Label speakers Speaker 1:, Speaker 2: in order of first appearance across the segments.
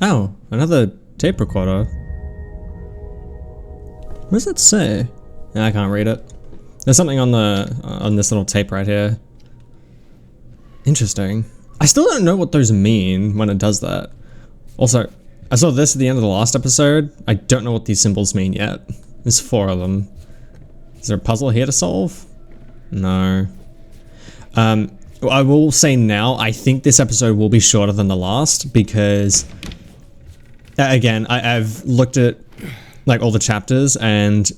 Speaker 1: Oh, another tape recorder. What does it say? I can't read it. There's something on the on this little tape right here. Interesting. I still don't know what those mean when it does that. Also, I saw this at the end of the last episode. I don't know what these symbols mean yet. There's 4 of them. Is there a puzzle here to solve? No. I will say now, I think this episode will be shorter than the last because, again, I've looked at like all the chapters, and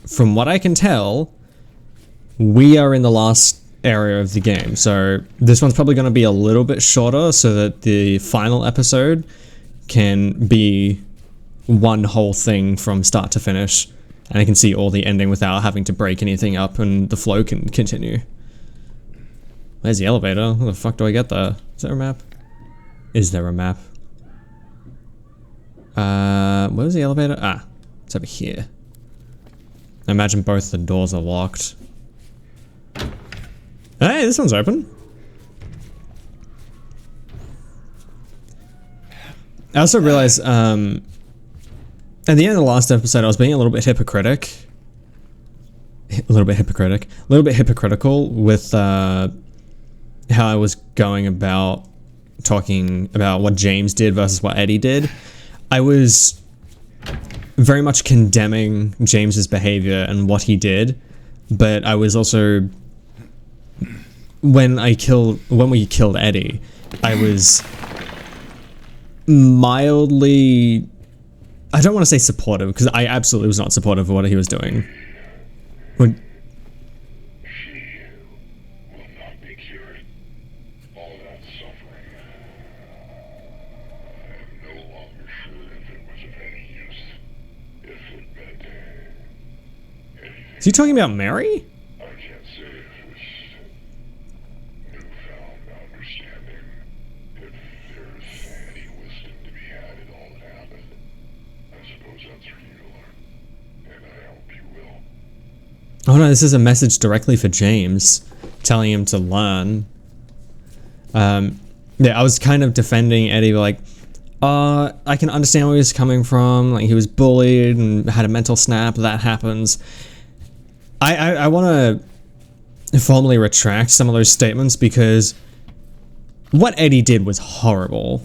Speaker 1: from what I can tell, we are in the last area of the game. So this one's probably going to be a little bit shorter so that the final episode can be one whole thing from start to finish, and I can see all the ending without having to break anything up and the flow can continue. Where's the elevator? How the fuck do I get there? Is there a map? Is there a map? Where's the elevator? Ah, it's over here. I imagine both the doors are locked. Hey, this one's open. I also realized, at the end of the last episode, I was being a little bit hypocritical with, how I was going about talking about what James did versus what Eddie did. I was very much condemning James's behavior and what he did, but I was also, when we killed Eddie, I was mildly, I don't want to say supportive, because I absolutely was not supportive of what he was doing. Is he talking about Mary?
Speaker 2: I can't say if it's newfound understanding, if there's any wisdom to be had in all that happened. I suppose that's for you to learn, and I hope you will.
Speaker 1: Oh no, this is a message directly for James, telling him to learn. Yeah, I was kind of defending Eddie, like, I can understand where he was coming from, like he was bullied and had a mental snap, that happens. I want to formally retract some of those statements because what Eddie did was horrible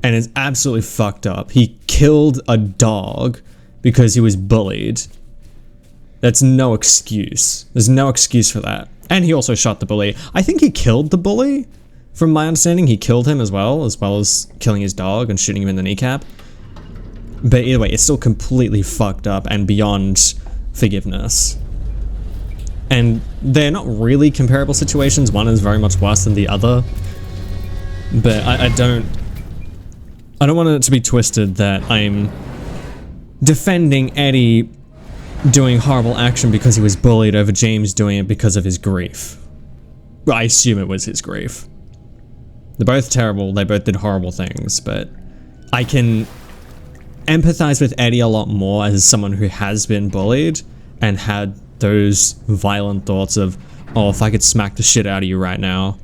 Speaker 1: and is absolutely fucked up. He killed a dog because he was bullied. That's no excuse. There's no excuse for that. And he also shot the bully. I think he killed the bully. From my understanding, he killed him as well as killing his dog and shooting him in the kneecap. But either way, it's still completely fucked up and beyond forgiveness. And they're not really comparable situations. One is very much worse than the other. But I don't want it to be twisted that I'm defending Eddie doing horrible action because he was bullied over James doing it because of his grief. Well, I assume it was his grief. They're both terrible, they both did horrible things, but I can empathize with Eddie a lot more as someone who has been bullied and had those violent thoughts of, oh, if I could smack the shit out of you right now.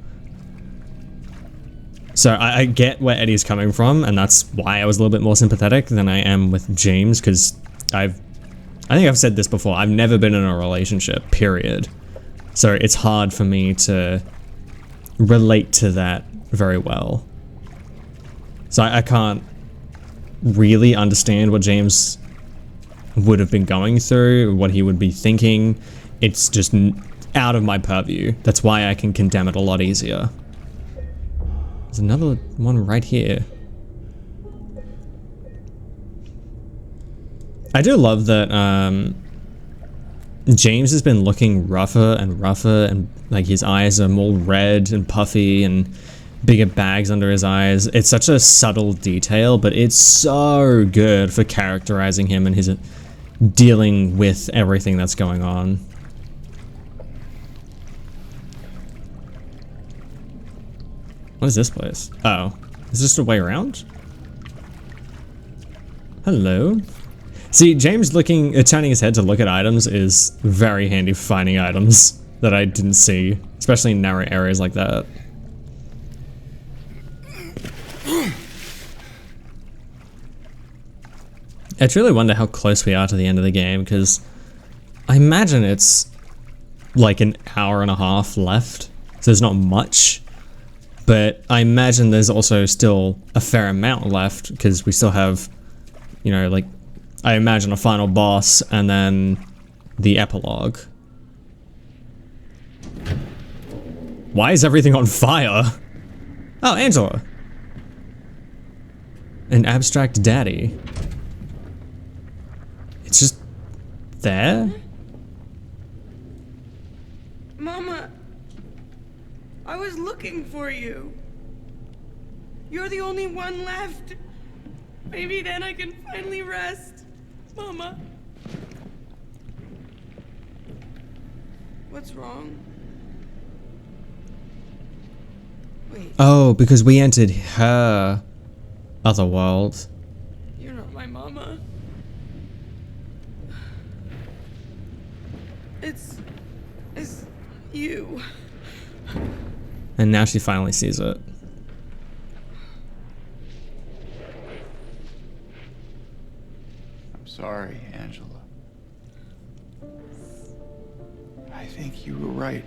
Speaker 1: So I get where Eddie's coming from, and that's why I was a little bit more sympathetic than I am with James, because I think I've said this before, I've never been in a relationship, period. So it's hard for me to relate to that very well. So I can't really understand what James would have been going through, what he would be thinking. It's just out of my purview. That's why I can condemn it a lot easier. There's another one right here. I do love that James has been looking rougher and like his eyes are more red and puffy and bigger bags under his eyes. It's such a subtle detail, but it's so good for characterizing him and his dealing with everything that's going on. What is this place? Oh, is this the way around? Hello. See, James turning his head to look at items is very handy for finding items that I didn't see, especially in narrow areas like that. I truly wonder how close we are to the end of the game, because I imagine it's like an hour and a half left, so there's not much. But I imagine there's also still a fair amount left, because we still have, you know, like, I imagine a final boss and then the epilogue. Why is everything on fire? Oh, Angela. An abstract daddy. It's just there?
Speaker 3: Mama, I was looking for you. You're the only one left. Maybe then I can finally rest. Mama. What's wrong? Wait,
Speaker 1: Oh, because we entered her other world.
Speaker 3: you're not my mama. It's you.
Speaker 1: And now she finally sees it.
Speaker 4: I'm sorry, Angela. I think you were right.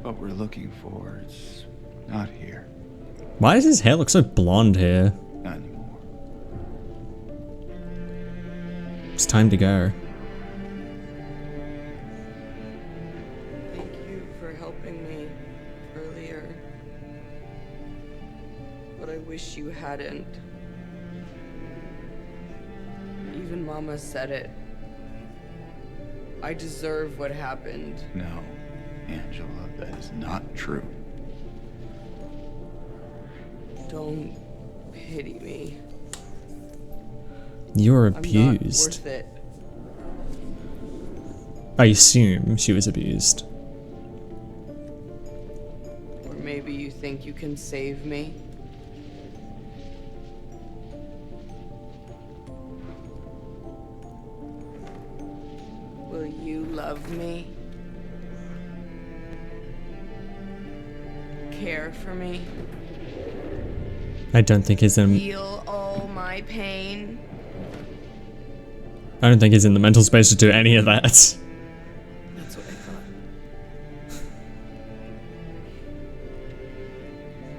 Speaker 4: What we're looking for is not here.
Speaker 1: Why does his hair look so blonde here?
Speaker 4: Not anymore.
Speaker 1: It's time to go.
Speaker 3: Thank you for helping me earlier. But I wish you hadn't. Even Mama said it. I deserve what happened.
Speaker 4: No, Angela, that is not true.
Speaker 3: Don't pity me.
Speaker 1: You were
Speaker 3: I'm not
Speaker 1: abused.
Speaker 3: worth it.
Speaker 1: I assume she was abused.
Speaker 3: Or maybe you think you can save me? Will you love me? Care for me?
Speaker 1: I don't think he's in.
Speaker 3: Feel all my pain?
Speaker 1: I don't think he's in the mental space to do any of that.
Speaker 3: That's what I thought.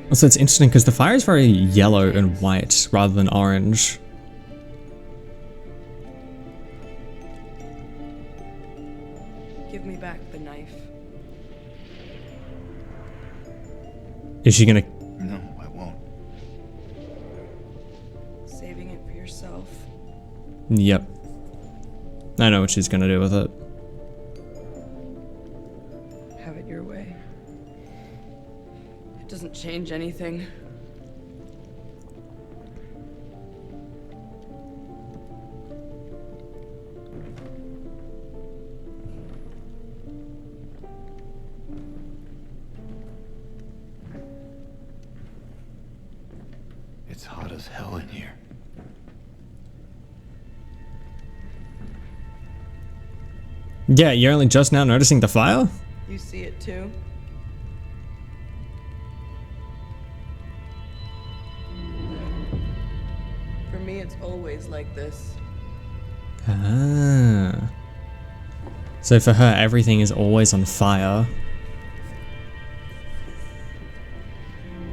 Speaker 1: Also, it's interesting because the fire is very yellow and white rather than orange.
Speaker 3: Give me back the knife.
Speaker 1: Is she gonna?
Speaker 4: No, I won't.
Speaker 3: Saving it for yourself.
Speaker 1: Yep. I know what she's gonna do with it.
Speaker 3: Have it your way. It doesn't change anything.
Speaker 4: It's hot as hell in here.
Speaker 1: Yeah, you're only just now noticing the fire?
Speaker 3: You see it too? For me, it's always like this.
Speaker 1: Ah. So for her, everything is always on fire.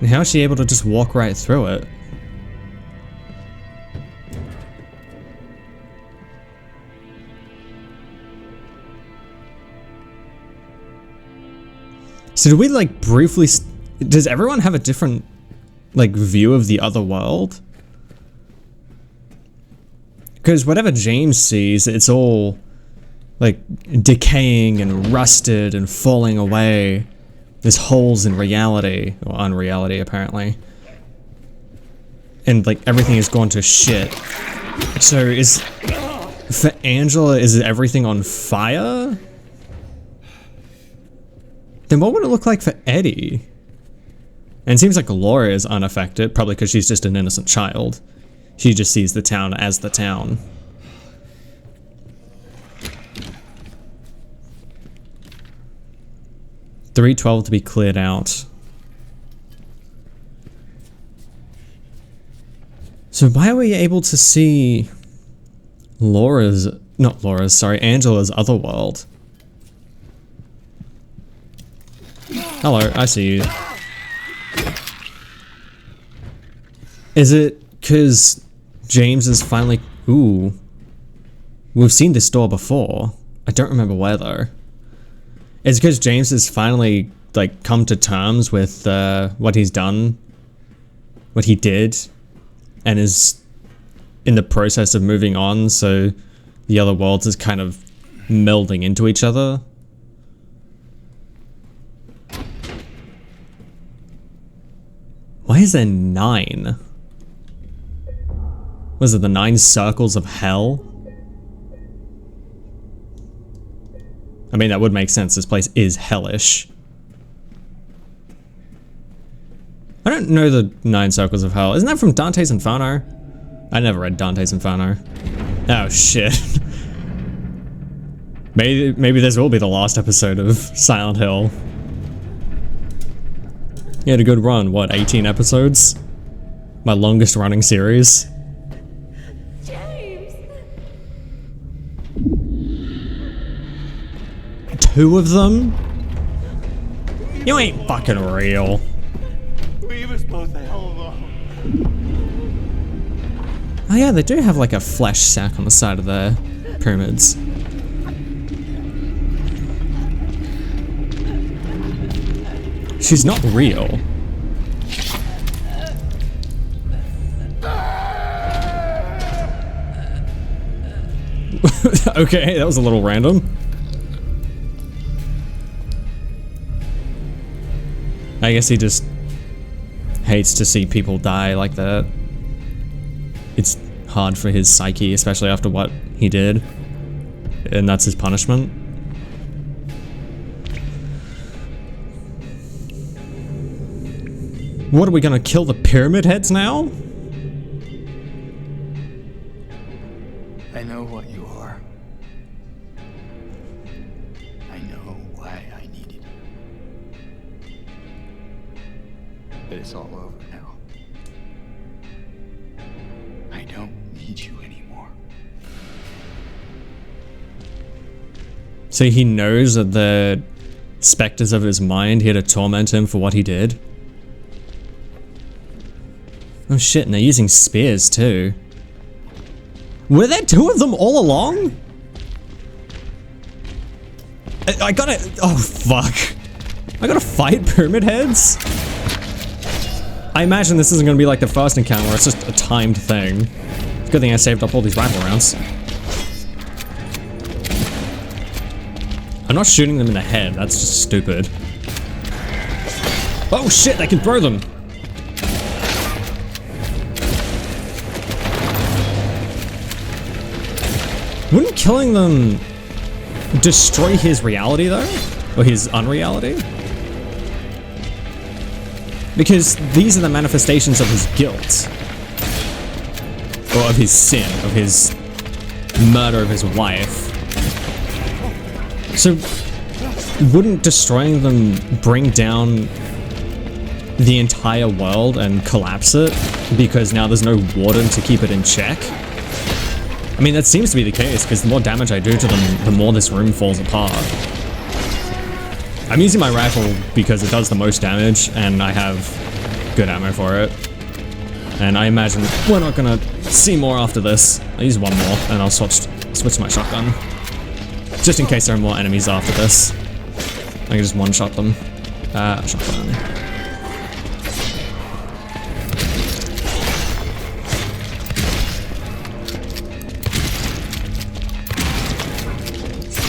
Speaker 1: And how is she able to just walk right through it? So do we like briefly, does everyone have a different like view of the other world? Because whatever James sees, it's all like decaying and rusted and falling away. There's holes in reality, or unreality apparently. And like everything has gone to shit. So is, for Angela, is everything on fire? Then what would it look like for Eddie? And it seems like Laura is unaffected, probably because she's just an innocent child. She just sees the town as the town. $312 to be cleared out. So why are we able to see Angela's other world? Hello, I see you. Is it because James is finally... Ooh. We've seen this door before. I don't remember where though. It's because James has finally, like, come to terms with what he's done. What he did. And is in the process of moving on, so the other worlds is kind of melding into each other. Why is there 9? Was it the 9 circles of hell? I mean, that would make sense. This place is hellish. I don't know the 9 circles of hell. Isn't that from Dante's Inferno? I never read Dante's Inferno. Oh shit. Maybe this will be the last episode of Silent Hill. You had a good run, what, 18 episodes? My longest running series.
Speaker 3: James!
Speaker 1: 2 of them? You ain't fucking real.
Speaker 4: Leave us both the hell alone.
Speaker 1: Oh yeah, they do have like a flesh sack on the side of their pyramids. She's not real. Okay, that was a little random. I guess he just hates to see people die like that. It's hard for his psyche, especially after what he did. And that's his punishment. What, are we gonna kill the pyramid heads now?
Speaker 4: I know what you are. I know why I needed you. But it's all over now. I don't need you anymore.
Speaker 1: So he knows that the specters of his mind here to torment him for what he did? Oh shit, and they're using spears too. Were there 2 of them all along? I gotta... Oh fuck. I gotta fight pyramid heads? I imagine this isn't gonna be like the first encounter where it's just a timed thing. It's a good thing I saved up all these rifle rounds. I'm not shooting them in the head, that's just stupid. Oh shit, I can throw them! Wouldn't killing them destroy his reality though? Or his unreality? Because these are the manifestations of his guilt. Or of his sin, of his murder of his wife. So, wouldn't destroying them bring down the entire world and collapse it? Because now there's no warden to keep it in check? I mean, that seems to be the case, because the more damage I do to them, the more this room falls apart. I'm using my rifle because it does the most damage, and I have good ammo for it. And I imagine we're not gonna see more after this. I'll use 1 more, and I'll switch to my shotgun. Just in case there are more enemies after this. I can just one-shot them. Shotgun.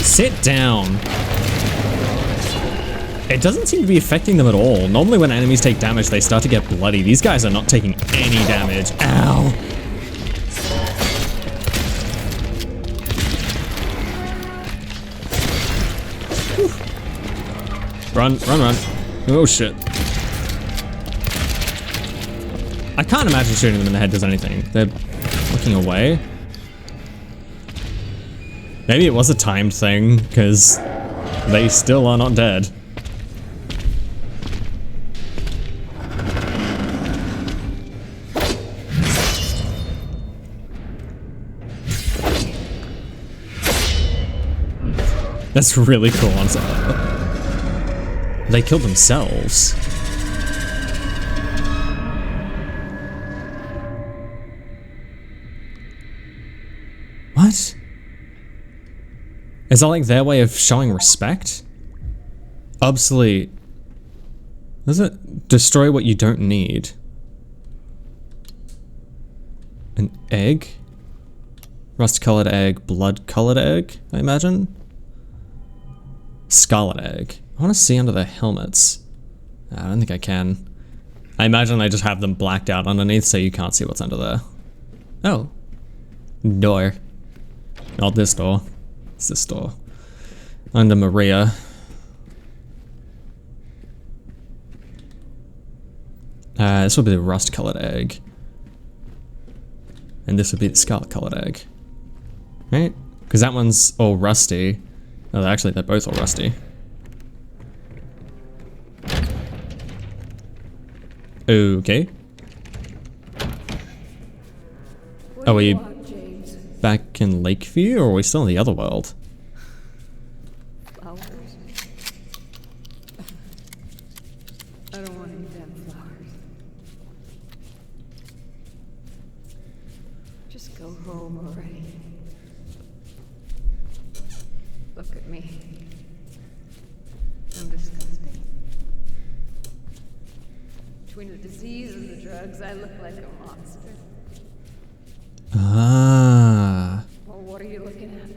Speaker 1: Sit down. It doesn't seem to be affecting them at all. Normally when enemies take damage, they start to get bloody. These guys are not taking any damage. Ow. Whew. Run, run, run. Oh shit. I can't imagine shooting them in the head does anything. They're looking away. Maybe it was a timed thing, because they still are not dead. That's really cool, honestly. They killed themselves. What? Is that like their way of showing respect? Obsolete. Does it destroy what you don't need? An egg? Rust-colored egg, blood-colored egg, I imagine? Scarlet egg. I want to see under the helmets. I don't think I can. I imagine they just have them blacked out underneath so you can't see what's under there. Oh. Door. Not this door. It's this door. Under Maria. This would be the rust-colored egg. And this would be the scarlet-colored egg. Right? Because that one's all rusty. Oh, actually, they're both all rusty. Okay. Are we back in Lakeview, or are we still in the other world?
Speaker 3: Flowers. I don't want any damn flowers. Just go home already. Look at me. I'm disgusting. Between the disease and the drugs, I look like a monster.
Speaker 1: Ah.
Speaker 3: Well, what are you looking at?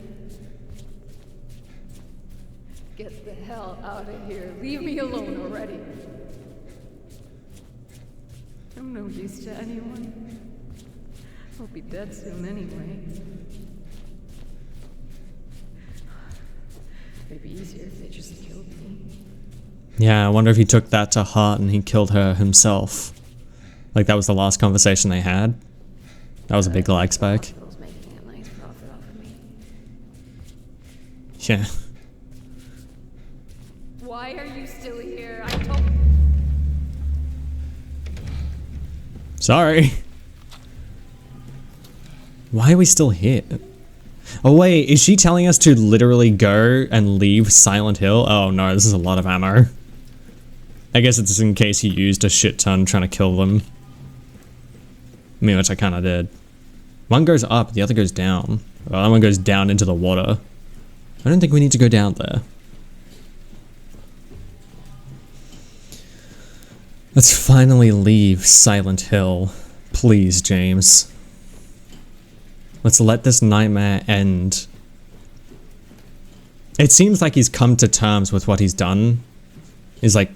Speaker 3: Get the hell out of here. Leave me alone already. I'm no use to anyone. I'll be dead soon anyway. It'd be easier if they just killed me.
Speaker 1: Yeah, I wonder if he took that to heart and he killed her himself. Like that was the last conversation they had. That was a big lag spike.
Speaker 3: Hospital's making a nice profit off of me.
Speaker 1: Yeah.
Speaker 3: Why are you still here? I told.
Speaker 1: Sorry. Why are we still here? Oh wait, is she telling us to literally go and leave Silent Hill? Oh no, this is a lot of ammo. I guess it's in case he used a shit ton trying to kill them. I mean, which I kinda did. One goes up, the other goes down. The other one goes down into the water. I don't think we need to go down there. Let's finally leave Silent Hill. Please, James. Let's let this nightmare end. It seems like he's come to terms with what he's done. He's like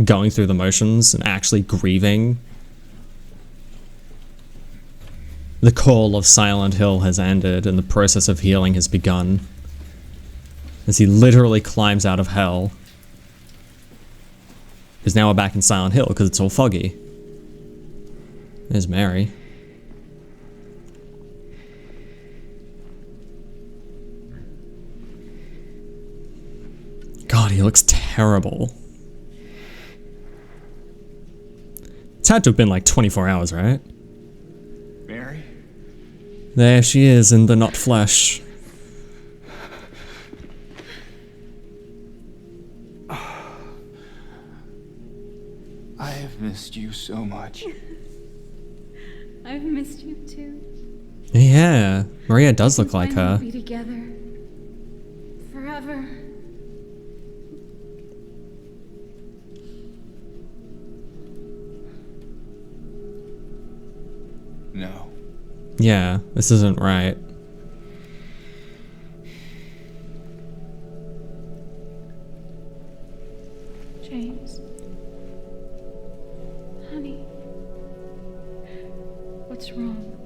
Speaker 1: going through the motions and actually grieving. The call of Silent Hill has ended and the process of healing has begun. As he literally climbs out of hell. Because now we're back in Silent Hill because it's all foggy. There's Mary. God, he looks terrible. It's had to have been like 24 hours, right?
Speaker 4: Mary?
Speaker 1: There she is in the not flesh.
Speaker 4: I have missed you so much.
Speaker 3: I've missed you too.
Speaker 1: Yeah, Maria does look like her.
Speaker 3: We'll be together forever.
Speaker 4: No.
Speaker 1: Yeah, this isn't right.
Speaker 3: James. Honey. What's wrong?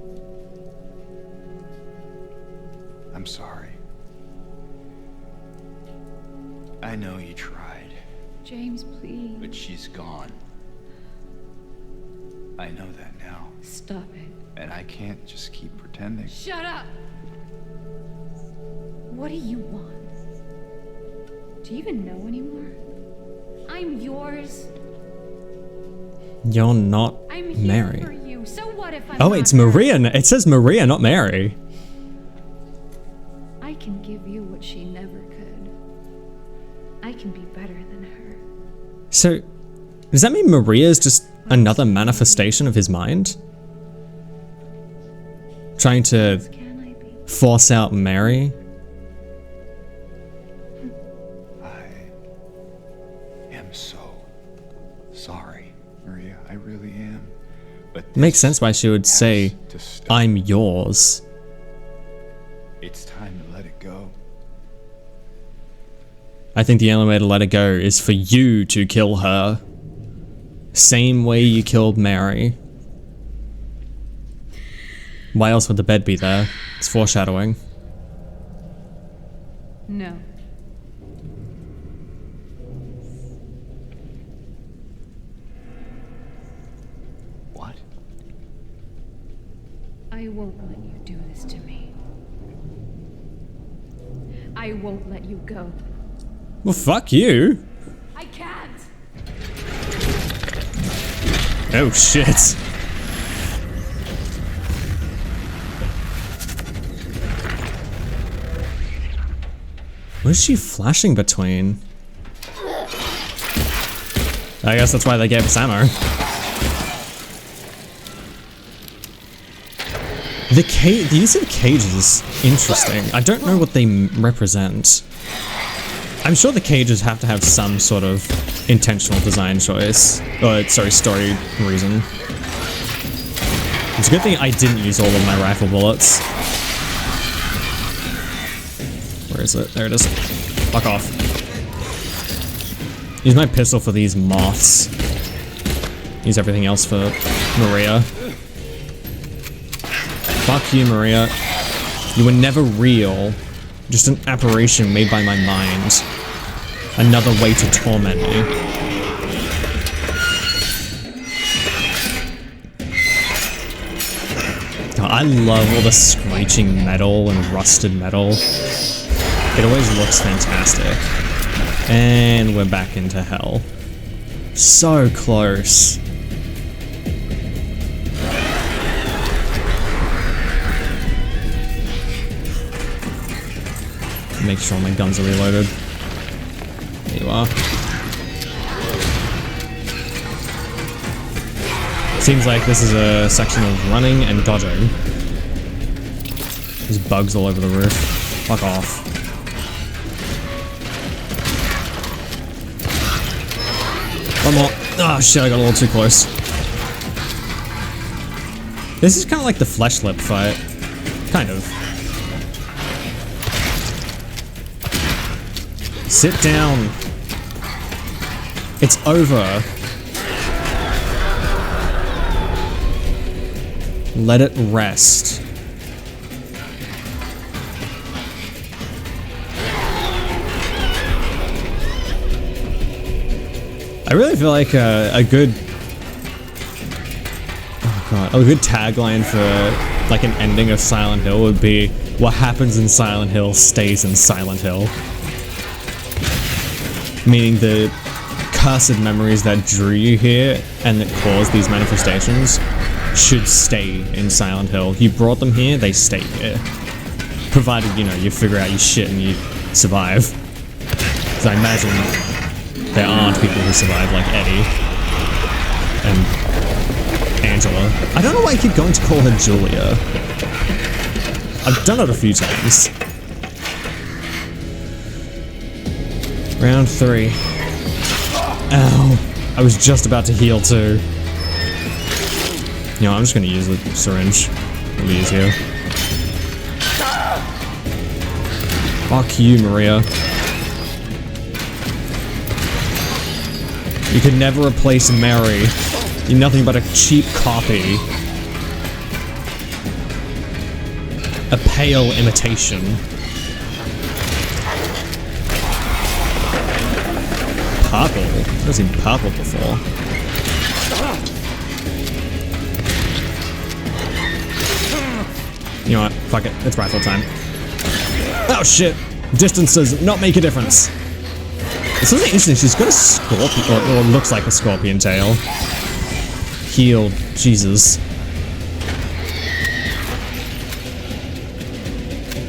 Speaker 4: I'm sorry. I know you tried,
Speaker 3: James, please.
Speaker 4: but she's gone. I know that now.
Speaker 3: Stop it.
Speaker 4: And I can't just keep pretending.
Speaker 3: Shut up! What do you want? Do you even know anymore? I'm yours.
Speaker 1: You're not
Speaker 3: I'm here
Speaker 1: Mary.
Speaker 3: for you. So what if I'm
Speaker 1: Oh,
Speaker 3: not
Speaker 1: it's
Speaker 3: her?
Speaker 1: Maria. It says Maria, not Mary.
Speaker 3: I can give you what she never could.
Speaker 1: So, does that mean Maria's just another manifestation of his mind? Trying to
Speaker 5: Can I be?
Speaker 1: force out Mary?
Speaker 4: I am so sorry, Maria. I really am. But
Speaker 1: Makes
Speaker 4: this
Speaker 1: sense why she would
Speaker 4: has
Speaker 1: say,
Speaker 4: to stop.
Speaker 1: I'm yours.
Speaker 4: It's time to let it go.
Speaker 1: I think the only way to let it go is for you to kill her. Same way you killed Mary. Why else would the bed be there? It's foreshadowing.
Speaker 5: No.
Speaker 4: What?
Speaker 5: I won't let you do this to me. I won't let you go.
Speaker 1: Well, fuck you.
Speaker 5: I can't!
Speaker 1: Oh shit. What is she flashing between? I guess that's why they gave us ammo. The use of cages, interesting. I don't know what they represent. I'm sure the cages have to have some sort of intentional design choice. Or, sorry, story reason. It's a good thing I didn't use all of my rifle bullets. Where is it? There it is. Fuck off. Use my pistol for these moths. Use everything else for Maria. Fuck you, Maria. You were never real. Just an apparition made by my mind. Another way to torment me. God, I love all the screeching metal and rusted metal. It always looks fantastic. And we're back into hell. So close. Make sure my guns are reloaded. There you are. Seems like this is a section of running and dodging. There's bugs all over the roof. Fuck off. One more. Oh shit, I got a little too close. This is kind of like the flesh lip fight. Kind of. Sit down. It's over. Let it rest. I really feel like a good, oh god, a good tagline for like an ending of Silent Hill would be, what happens in Silent Hill stays in Silent Hill. Meaning the cursed memories that drew you here and that caused these manifestations should stay in Silent Hill. You brought them here, they stay here. Provided, you know, you figure out your shit and you survive. Because I imagine there aren't people who survive like Eddie and Angela. I don't know why I keep going to call her Julia. I've done it a few times. Round 3. Ow. I was just about to heal too. You know, I'm just gonna use the syringe. It'll be easier. Fuck you, Maria. You could never replace Mary. You're nothing but a cheap copy. A pale imitation. Purple? I've never seen purple before. You know what? Fuck it. It's rifle time. Oh shit! Distance does not make a difference. It's something interesting. She's got a scorpion, or looks like a scorpion tail. Healed. Jesus.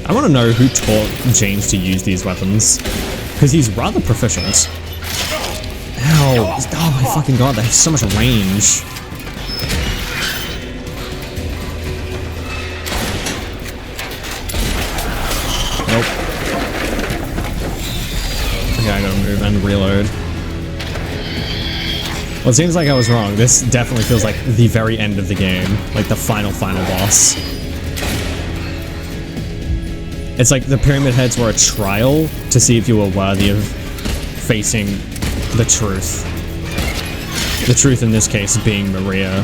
Speaker 1: I want to know who taught James to use these weapons. Because he's rather proficient. Ow. Oh my fucking god, they have so much range. Nope. Okay, I gotta move and reload. Well, it seems like I was wrong. This definitely feels like the very end of the game. Like the final boss. It's like the Pyramid Heads were a trial to see if you were worthy of facing the truth. The truth in this case being Maria.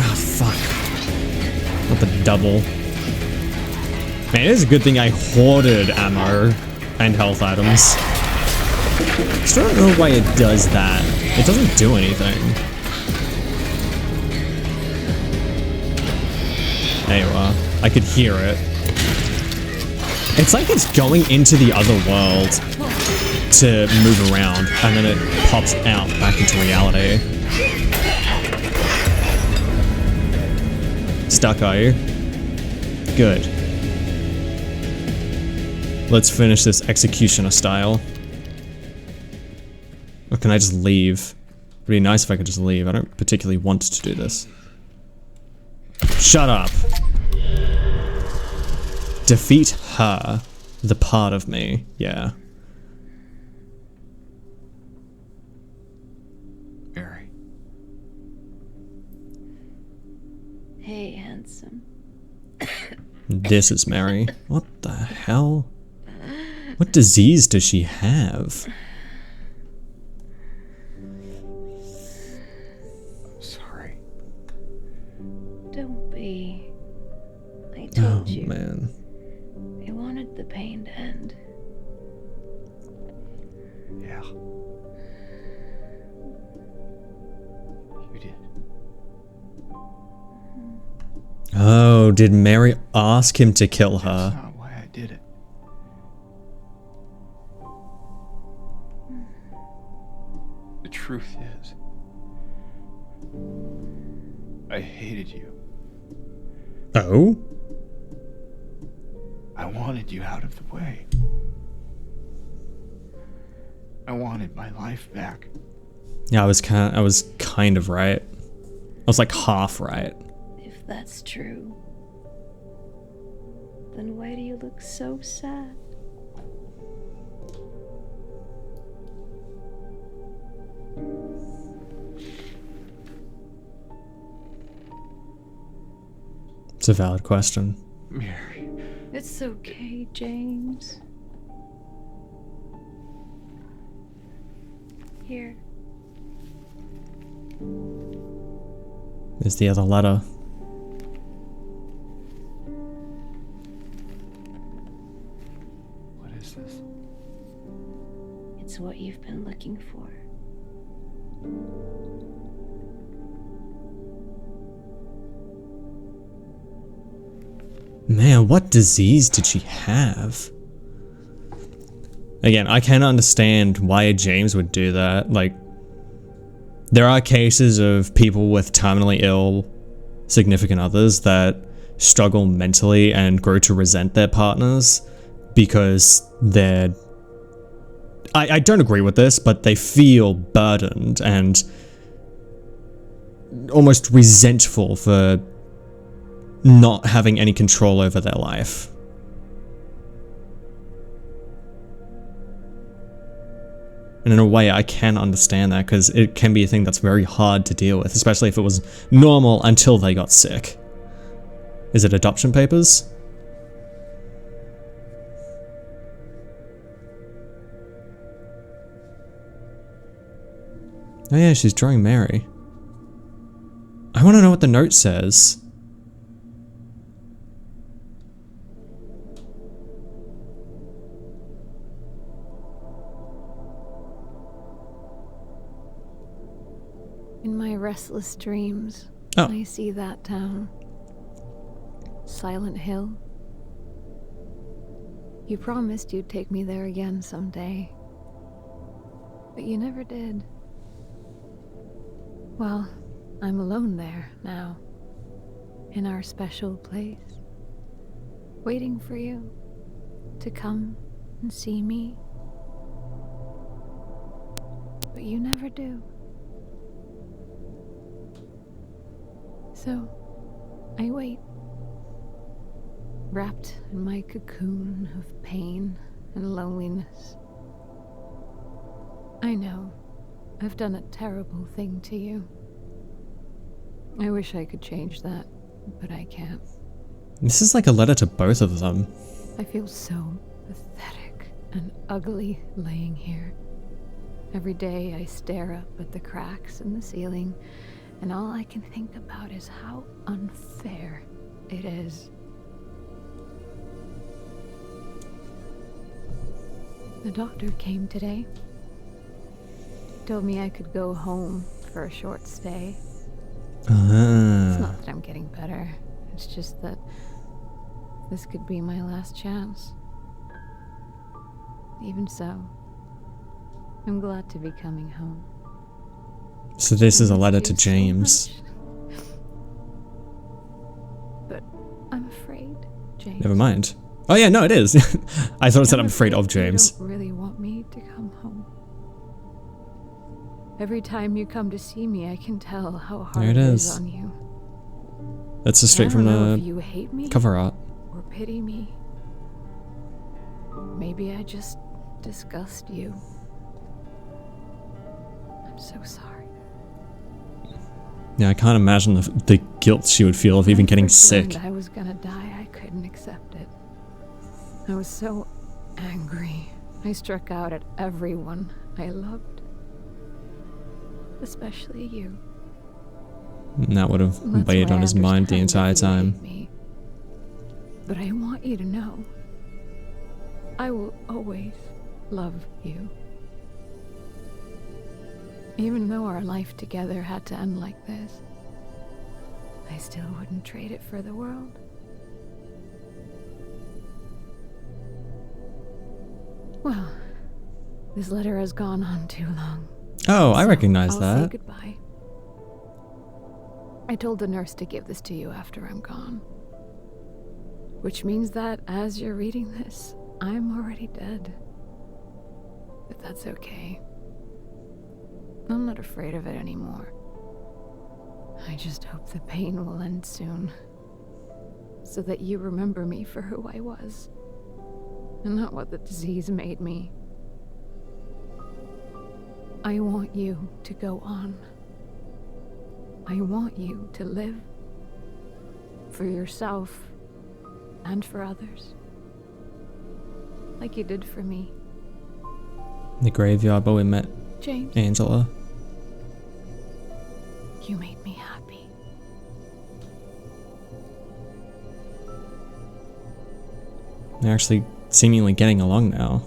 Speaker 1: Ah, fuck. Not the double. Man, it is a good thing I hoarded ammo and health items. Still don't know why it does that. It doesn't do anything. There you are. I could hear it. It's like it's going into the other world to move around, and then it pops out back into reality. Stuck, are you? Good. Let's finish this executioner style. Or can I just leave? It'd be nice if I could just leave. I don't particularly want to do this. Shut up! Defeat her. The part of me. Yeah.
Speaker 4: Mary.
Speaker 5: Hey, handsome.
Speaker 1: This is Mary. What the hell? What disease does she have?
Speaker 4: I'm sorry.
Speaker 5: Don't be. I told you.
Speaker 1: Man.
Speaker 5: I wanted the pain to end.
Speaker 4: Yeah. You did.
Speaker 1: Oh, did Mary ask him to kill
Speaker 4: That's
Speaker 1: her?
Speaker 4: not why I did it. The truth is, I hated you.
Speaker 1: Oh?
Speaker 4: I wanted you out of the way. I wanted my life back.
Speaker 1: Yeah, I was kind of right. I was like half right.
Speaker 5: If that's true, then why do you look so sad?
Speaker 1: It's a valid question.
Speaker 4: Mary.
Speaker 5: It's okay, James. Here.
Speaker 1: There's the other letter.
Speaker 4: What is this?
Speaker 5: It's what you've been looking for.
Speaker 1: Man, what disease did she have? Again, I can understand why James would do that. Like, there are cases of people with terminally ill significant others that struggle mentally and grow to resent their partners because they're... I don't agree with this, but they feel burdened and almost resentful for not having any control over their life. And in a way, I can understand that because it can be a thing that's very hard to deal with, especially if it was normal until they got sick. Is it adoption papers? Oh yeah, she's drawing Mary. I want to know what the note says.
Speaker 5: In my restless dreams,
Speaker 1: Oh.
Speaker 5: I see that town. Silent Hill. You promised you'd take me there again someday. But you never did. Well, I'm alone there now. In our special place. Waiting for you to come and see me. but you never do. So, I wait, wrapped in my cocoon of pain and loneliness. I know, I've done a terrible thing to you. I wish I could change that, but I can't.
Speaker 1: This is like a letter to both of them.
Speaker 5: I feel so pathetic and ugly laying here. Every day I stare up at the cracks in the ceiling, and all I can think about is how unfair it is. The doctor came today. Told me I could go home for a short stay. It's not that I'm getting better. It's just that this could be my last chance. Even so, I'm glad to be coming home.
Speaker 1: So this is a letter to
Speaker 5: Thank you so
Speaker 1: James.
Speaker 5: much. But I'm afraid, James.
Speaker 1: Never mind. Oh yeah, no, it is. I thought it said I'm afraid of James.
Speaker 5: You don't really want me to come home. Every time you come to see me, I can tell how hard
Speaker 1: There it
Speaker 5: it
Speaker 1: is.
Speaker 5: is on you.
Speaker 1: That's just straight
Speaker 5: I
Speaker 1: from
Speaker 5: don't know if
Speaker 1: the
Speaker 5: you hate me
Speaker 1: cover art.
Speaker 5: or pity me. Maybe I just disgust you. I'm so sorry.
Speaker 1: Yeah, I can't imagine the guilt she would feel of even
Speaker 5: When I
Speaker 1: getting
Speaker 5: first
Speaker 1: sick.
Speaker 5: learned I was gonna die, I couldn't accept it. I was so angry. I struck out at everyone I loved. Especially you.
Speaker 1: And that would have
Speaker 5: That's
Speaker 1: weighed
Speaker 5: why
Speaker 1: on
Speaker 5: I
Speaker 1: his mind the
Speaker 5: understand
Speaker 1: entire
Speaker 5: that you hate
Speaker 1: time.
Speaker 5: me. But I want you to know, I will always love you. Even though our life together had to end like this, I still wouldn't trade it for the world. Well, this letter has gone on too long.
Speaker 1: Oh, I
Speaker 5: So,
Speaker 1: recognize
Speaker 5: I'll say
Speaker 1: that.
Speaker 5: goodbye. I told the nurse to give this to you after I'm gone. Which means that as you're reading this, I'm already dead. But that's okay. I'm not afraid of it anymore. I just hope the pain will end soon. So that you remember me for who I was. And not what the disease made me. I want you to go on. I want you to live. For yourself. And for others. Like you did for me.
Speaker 1: The graveyard where we met
Speaker 5: James,
Speaker 1: Angela.
Speaker 5: you made me happy.
Speaker 1: They're actually seemingly getting along now.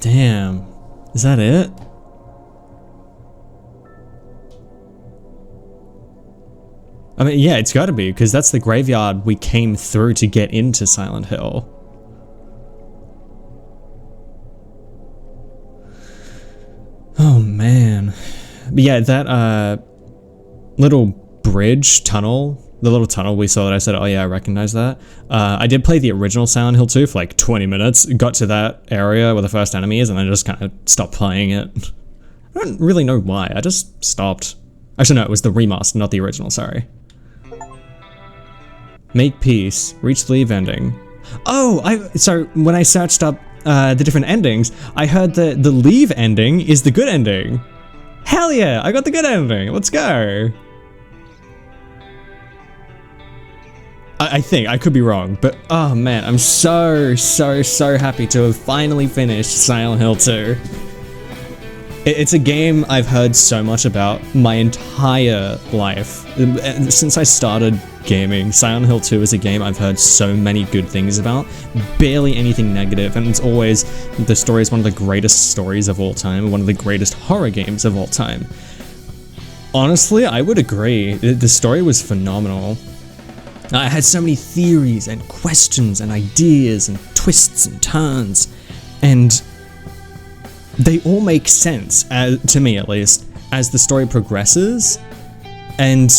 Speaker 1: Damn. Is that it? I mean, yeah, it's gotta be, because that's the graveyard we came through to get into Silent Hill. Oh, man. But yeah, that, little bridge tunnel, the little tunnel we saw that I said, oh yeah, I recognize that. I did play the original Silent Hill 2 for like 20 minutes, got to that area where the first enemy is, and then I just kind of stopped playing it. I don't really know why, I just stopped. Actually no, it was the remaster, not the original, sorry. Make peace, reach the leave ending. Oh, so when I searched up the different endings, I heard that the leave ending is the good ending. Hell yeah, I got the good ending, let's go. I think, I could be wrong, but oh man, I'm so happy to have finally finished Silent Hill 2. It's a game I've heard so much about my entire life. Since I started gaming, Silent Hill 2 is a game I've heard so many good things about, barely anything negative, and it's always, the story is one of the greatest stories of all time, one of the greatest horror games of all time. Honestly, I would agree, the story was phenomenal. I had so many theories and questions and ideas and twists and turns, and they all make sense, to me at least, as the story progresses, and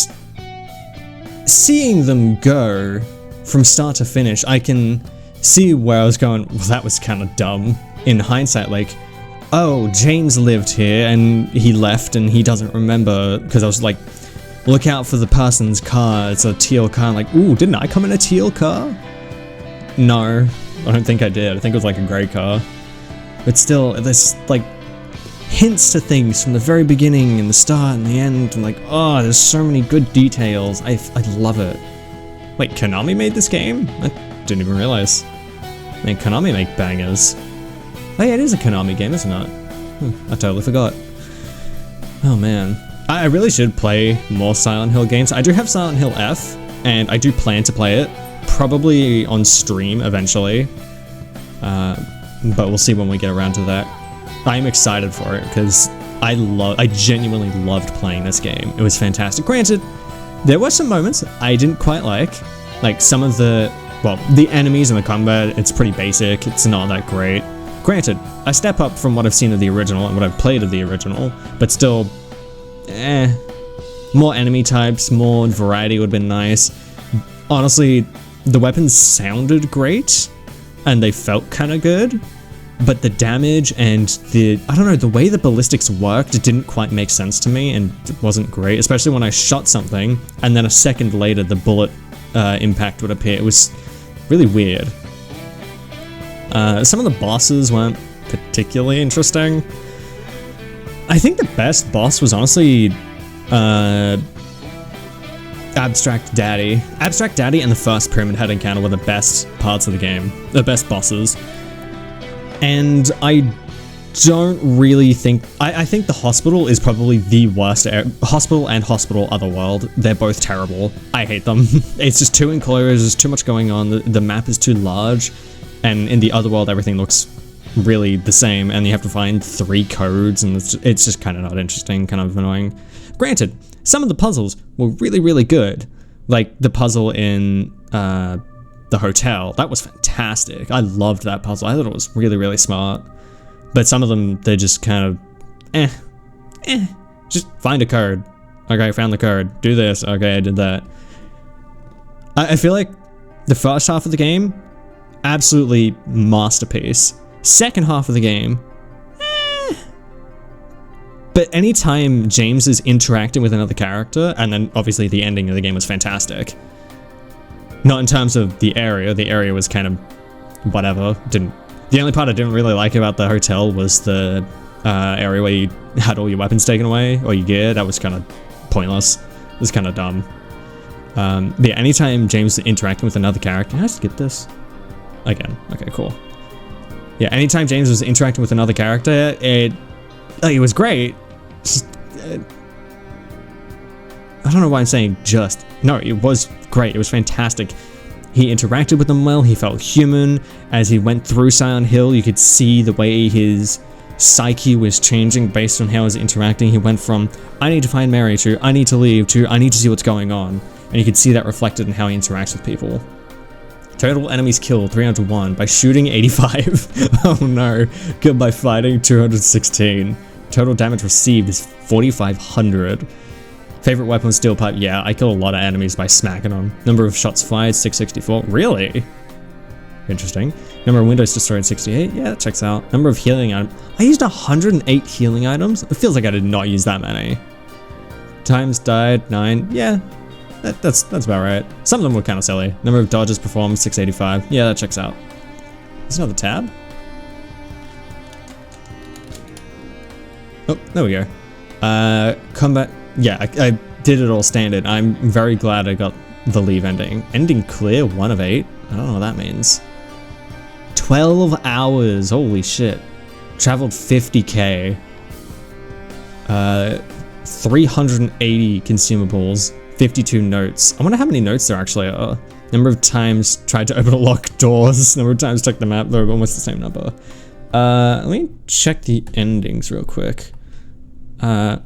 Speaker 1: seeing them go from start to finish, I can see where I was going, well, that was kind of dumb in hindsight, like, oh, James lived here and he left and he doesn't remember, because I was like, look out for the person's car, it's a teal car, I'm like, ooh, didn't I come in a teal car? No, I don't think I did, I think it was like a grey car. But still, there's like hints to things from the very beginning and the start and the end, and like, oh, there's so many good details. I love it. Wait, Konami made this game? I didn't even realize. Man, Konami make bangers. Oh yeah, it is a Konami game, isn't it? I totally forgot. Oh man. I really should play more Silent Hill games. I do have Silent Hill F, and I do plan to play it, probably on stream eventually. But we'll see when we get around to that. I'm excited for it because I genuinely loved playing this game. It was fantastic. Granted, there were some moments I didn't quite like some of the enemies and the combat, it's pretty basic, it's not that great. Granted, a step up from what I've seen of the original and what I've played of the original, but still, more enemy types, more variety would have been nice. Honestly, the weapons sounded great, and they felt kind of good, but the damage and the way the ballistics worked, it didn't quite make sense to me, and it wasn't great, especially when I shot something, and then a second later the bullet impact would appear. It was really weird. Some of the bosses weren't particularly interesting. I think the best boss was honestly Abstract Daddy. Abstract Daddy and the first Pyramid Head encounter were the best parts of the game, the best bosses. And I don't really think... I think the hospital is probably the worst. Hospital and Hospital Otherworld, they're both terrible. I hate them. It's just too enclosed, there's too much going on, the map is too large, and in the Otherworld everything looks really the same, and you have to find 3 codes, and it's just kind of not interesting, kind of annoying. Granted, some of the puzzles were really, really good. Like the puzzle in the hotel, that was fantastic. I loved that puzzle. I thought it was really, really smart. But some of them, they're just kind of, just find a code. Okay, I found the code. Do this. Okay, I did that. I feel like the first half of the game, absolutely masterpiece. Second half of the game, But anytime James is interacting with another character, and then obviously the ending of the game was fantastic. Not in terms of the area was kind of whatever. The only part I didn't really like about the hotel was the area where you had all your weapons taken away, or your gear. That was kind of pointless. It was kind of dumb. But yeah, anytime James is interacting with another character, can I just get this? Again, okay, cool. Yeah, anytime James was interacting with another character, it was great. Just, I don't know why I'm saying just. No, it was great. It was fantastic. He interacted with them well. He felt human. As he went through Silent Hill, you could see the way his psyche was changing based on how he was interacting. He went from, I need to find Mary, to I need to leave, to I need to see what's going on. And you could see that reflected in how he interacts with people. Total enemies killed, 301, by shooting 85. Oh no. Killed by fighting, 216. Total damage received is 4,500. Favorite weapon was steel pipe. Yeah, I kill a lot of enemies by smacking them. Number of shots fired, 664. Really? Interesting. Number of windows destroyed, 68. Yeah, that checks out. Number of healing items. I used 108 healing items. It feels like I did not use that many. Times died, 9. Yeah, that's about right. Some of them were kind of silly. Number of dodges performed, 685. Yeah, that checks out. There's another tab. Oh, there we go. Combat. Yeah, I did it all standard. I'm very glad I got the leave ending. Ending clear, 1 of 8. I don't know what that means. 12 hours, holy shit. Traveled 50k. 380 consumables, 52 notes. I wonder how many notes there actually are. Number of times tried to open or lock doors. Number of times checked the map. They're almost the same number. Let me check the endings real quick.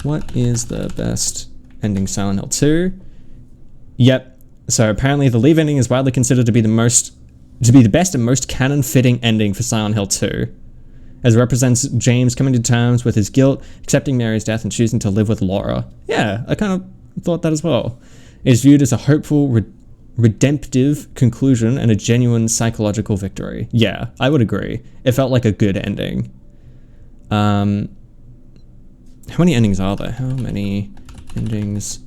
Speaker 1: What is the best ending Silent Hill 2? Yep. So apparently the leave ending is widely considered to be the best and most canon-fitting ending for Silent Hill 2. as it represents James coming to terms with his guilt, accepting Mary's death, and choosing to live with Laura. Yeah, I kind of thought that as well. It is viewed as a hopeful, redemptive conclusion and a genuine psychological victory. Yeah, I would agree. It felt like a good ending. How many endings are there? How many endings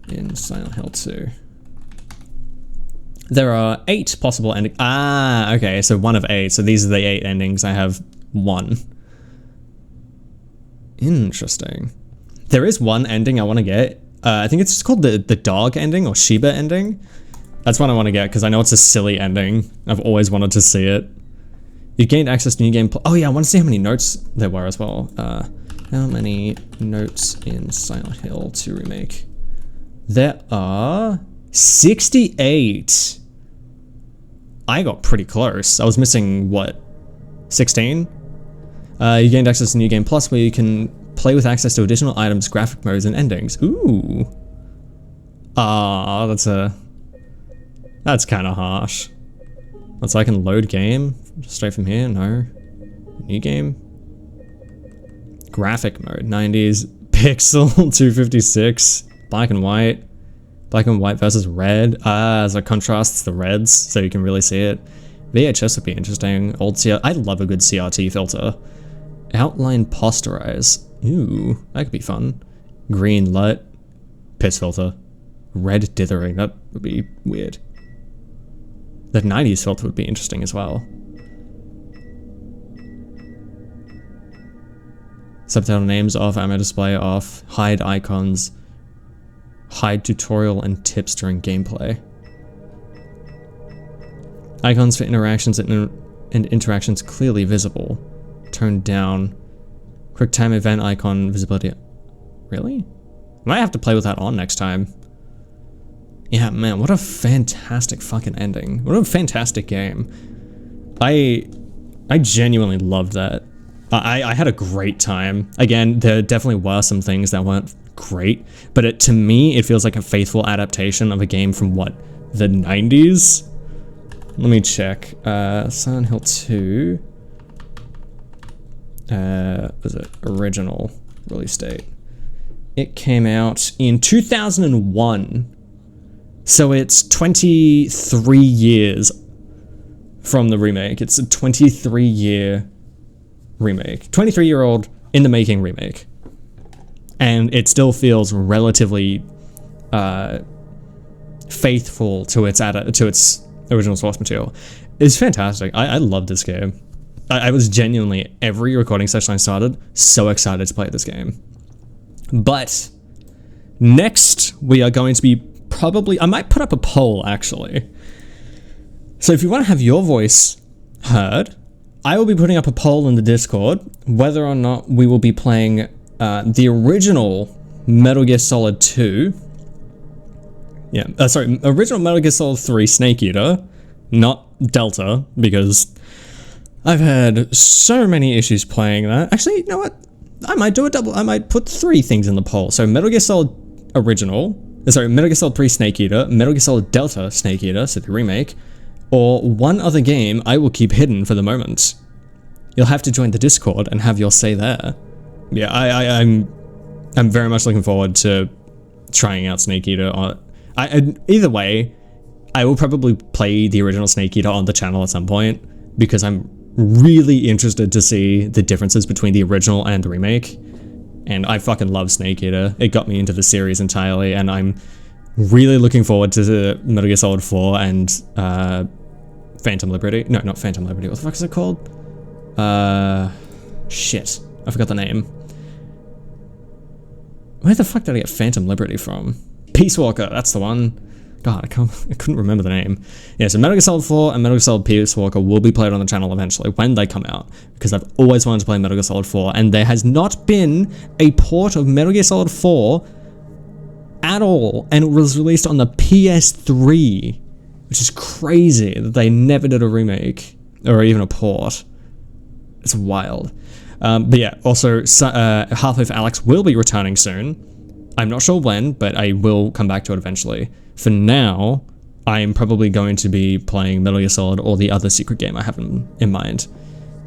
Speaker 1: in Silent Hill 2? There are 8 possible endings. Ah, okay, so 1 of 8. So these are the 8 endings. I have 1. Interesting. There is one ending I want to get. I think it's just called the dog ending or Shiba ending. That's one I want to get because I know it's a silly ending. I've always wanted to see it. You gained access to new game. Oh yeah, I want to see how many notes there were as well. How many notes in Silent Hill 2 Remake? There are 68. I got pretty close. I was missing, what, 16? You gained access to New Game Plus, where you can play with access to additional items, graphic modes, and endings. Ooh. Ah, that's kind of harsh. So I can load game straight from here? No. New game? Graphic mode, 90s, pixel, 256, black and white. Black and white versus red. As it contrasts the reds, so you can really see it. VHS would be interesting. Old CRT. I love a good CRT filter. Outline posterize. Ooh, that could be fun. Green LUT. Piss filter. Red dithering. That would be weird. The 90s filter would be interesting as well. Subtitle names off. Ammo display off. Hide icons. Hide tutorial and tips during gameplay. Icons for interactions and interactions clearly visible. Turned down. Quick time event icon visibility. Really? I might have to play with that on next time. Yeah, man, what a fantastic fucking ending. What a fantastic game. I genuinely loved that. I had a great time. Again, there definitely were some things that weren't great, but to me, it feels like a faithful adaptation of a game from, what, the 90s? Let me check. Silent Hill 2. Was it original release date? It came out in 2001. So it's 23 years from the remake. It's a 23-year remake. 23-year-old in the making remake. And it still feels relatively faithful to its original source material. It's fantastic. I love this game. I was genuinely, every recording session I started, so excited to play this game. But next, we are going to be I might put up a poll, actually. So if you want to have your voice heard, I will be putting up a poll in the Discord whether or not we will be playing the original Metal Gear Solid 2. Yeah, original Metal Gear Solid 3 Snake Eater, not Delta, because I've had so many issues playing that. Actually, you know what? I might do a double. I might put 3 things in the poll. So Metal Gear Solid original, Metal Gear Solid 3 Snake Eater, Metal Gear Solid Delta Snake Eater, so the remake, or one other game I will keep hidden for the moment. You'll have to join the Discord and have your say there. Yeah, I'm very much looking forward to trying out Snake Eater. Either way, I will probably play the original Snake Eater on the channel at some point, because I'm really interested to see the differences between the original and the remake. And I fucking love Snake Eater. It got me into the series entirely, and I'm really looking forward to the Metal Gear Solid 4 and Phantom Liberty. No, not Phantom Liberty. What the fuck is it called? Shit. I forgot the name. Where the fuck did I get Phantom Liberty from? Peace Walker, that's the one. God, I couldn't remember the name. Yeah, so Metal Gear Solid 4 and Metal Gear Solid Peace Walker will be played on the channel eventually, when they come out, because I've always wanted to play Metal Gear Solid 4, and there has not been a port of Metal Gear Solid 4 at all, and it was released on the PS3, which is crazy that they never did a remake, or even a port. It's wild. But yeah, also, Half-Life Alyx will be returning soon. I'm not sure when, but I will come back to it eventually. For now, I'm probably going to be playing Metal Gear Solid or the other secret game I have in mind.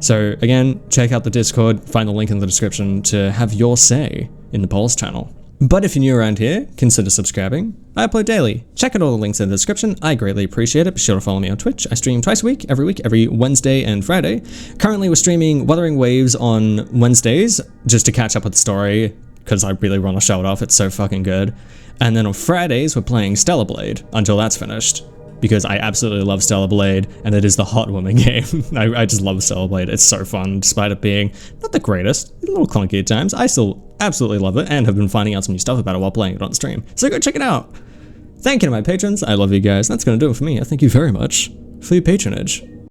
Speaker 1: So again, check out the Discord, find the link in the description to have your say in the polls channel. But if you're new around here, consider subscribing. I upload daily. Check out all the links in the description. I greatly appreciate it. Be sure to follow me on Twitch. I stream twice a week, every Wednesday and Friday. Currently, we're streaming Wuthering Waves on Wednesdays, just to catch up with the story, because I really want to show it off. It's so fucking good. And then on Fridays, we're playing Stellar Blade until that's finished, because I absolutely love Stellar Blade, and it is the hot woman game. I just love Stellar Blade. It's so fun, despite it being not the greatest, a little clunky at times. I still absolutely love it, and have been finding out some new stuff about it while playing it on stream. So go check it out. Thank you to my patrons. I love you guys. That's going to do it for me. I thank you very much for your patronage.